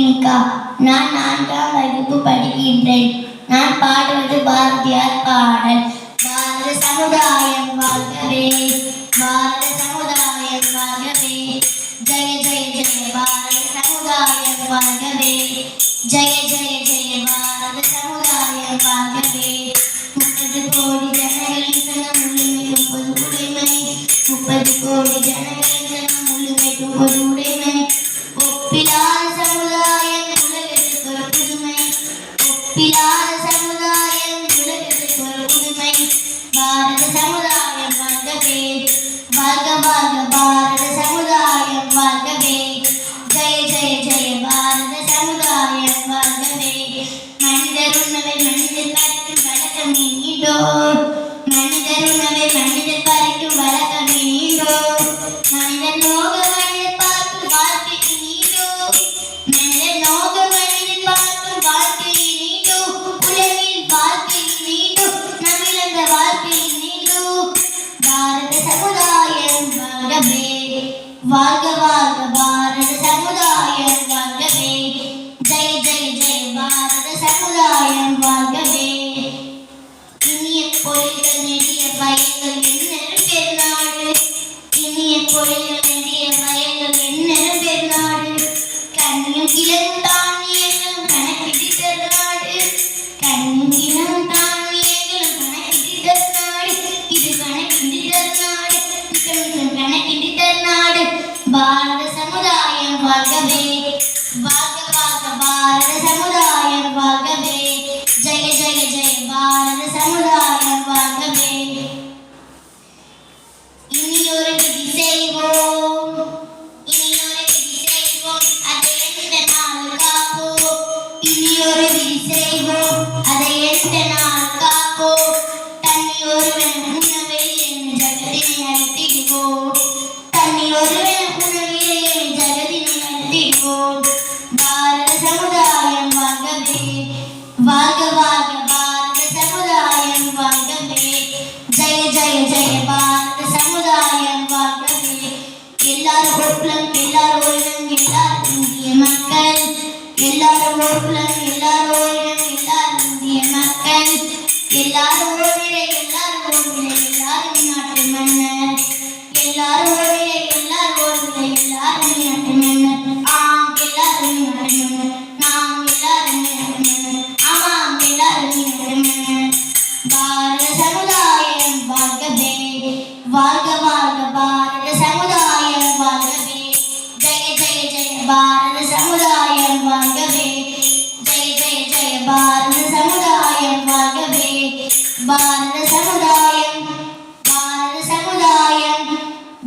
Monica. நான் 4ஆம் வகுப்பு படிக்கின்றேன். நான் பாடுவது பாரதியார் பாடல். பாரத சமுதாயம் வாழ்கவே, பாரத சமுதாயம் வாழ்கவே, ஜெய ஜெய ஜெய பாரத சமுதாயம் வாழ்கவே, ஜெய ஜெய ஜெய பாரத சமுதாயம் வாழ்கவே. 30 கோடி ஜனங்களின் சனம் முழுமைக்கும் பொது உடைமை, 30 கோடி ஜனங்களின் சனம் முழுமைக்கும் பொது உடைமை. ஒப்பிலாத சமுதாயம் உலகத்திற்கு ஒரு புதுமை, ஒப்பிலாத சமுதாயம் உலகத்திற்கு ஒரு புதுமை. பாரத சமுதாயம் வாழ்கவே, வாழ்க வாழ்க பாரத சமுதாயம் வாழ்கவே, ஜெய ஜெய ஜெய பாரத சமுதாயம் வாழ்கவே. மனிதர் உணவை மனிதர் பறிக்கும் வழக்கம் நீண்டோ, மனிதர் உணவை மனிதர் பறிக்கும் வழக்கம் நீண்டோ. மனிதர் நோக மனிதர் பார்க்கும் வாழ்க்கை நீண்டோ, மனிதர் நோக மனிதர் பார்க்கும் வாழ்க்கை நீண்டோ. உலகில் வாழ்க்கை நீண்டோ, நம்மிழந்த வாழ்க்கை நீண்டோ. பாரத சமுதாயம் வாழ்கவே, வாழ்க வாழ்க பாரத சமுதாயம் வாழ்கவே, ஜெய ஜெய ஜெய பாரத சமுதாயம் வாழ்கவே. இனிய பொழிகள் நெடிய பயங்கள் என்னென்ன பெருநாடு, இனிய பொழிகள் நெடிய பயங்கள் என்னென்ன பெருநாடு. கண்ணியும் கிழங்கும் தானியங்களும் கணக்கிட்டு தருநாடு, கண்ணியும் கிழங்கும் தானியங்களும் கணக்கிட்டு தருநாடு. இது கணக்கிட்டு தருநாடு, கணக்கிட்டு தருநாடு. பாரத சமுதாயம் வாழ்கவே, வாழ்க வாழ்க பாரத சமுதாயம் வாழ்கவே, ஜெய ஜெய ஜெய பாரத சமுதாயம் வாழ்கவே. இனியொரு விதி செய்வோம், இனியொரு விதி செய்வோம், அதை எந்த நாள் காப்போம். இனியொரு விதி செய்வோம், அதை எந்த நாள் காப்போம். தண்ணி ஒருவன் உணவை என் ஜகத்தினை அழைத்திடுவோம், தண்ணி ஒருவன் உணவிலே என் ஜகத்தினை அழைத்திடுவோம். பாரத சமுதாயம் வாழ்கவே, வாழ்க வாழ்க பாரத சமுதாயம் வாழ்கவே, ஜெய ஜெய ஜெய பாரத சமுதாயம் வாழ்கவே. எல்லாரும் ஒப்புலம் எல்லாரும் ஓரினம் எல்லாரும் இந்திய மக்கள், எல்லாரும் ஒப்புலம் எல்லாரும் ஓரினம் எல்லாரும் இந்திய மக்கள். எல்லாரும் ஓரினை எல்லாரும் ஓரினை எல்லாரும் நாட்டு மன்னர், எல்லாரும் ஓரினை எல்லாரும் ஓரினை எல்லாரும் நாட்டு மன்னர். ஆம் எல்லாரும் நாட்டு மன்னர், நாம் எல்லாரும் நாட்டு மன்னர், ஆமாம் எல்லாரும் நாட்டு மன்னர். பாரத சமுதாயம் வாழ்கவே, வாழ்க வாழ்க பாரத சமுதாயம் வாழ்கவே, ஜெய ஜெய ஜெய பாரத சமுதாயம் வாழ்கவே, ஜெய ஜெய ஜெய பாரத சமுதாயம் வாழ்கவே. பாரத சமுதாயம், பாரத சமுதாயம்,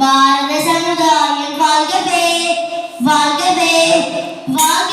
பாரத சமுதாயம் வாழ்கவே, வாழ்கவே, வாழ்க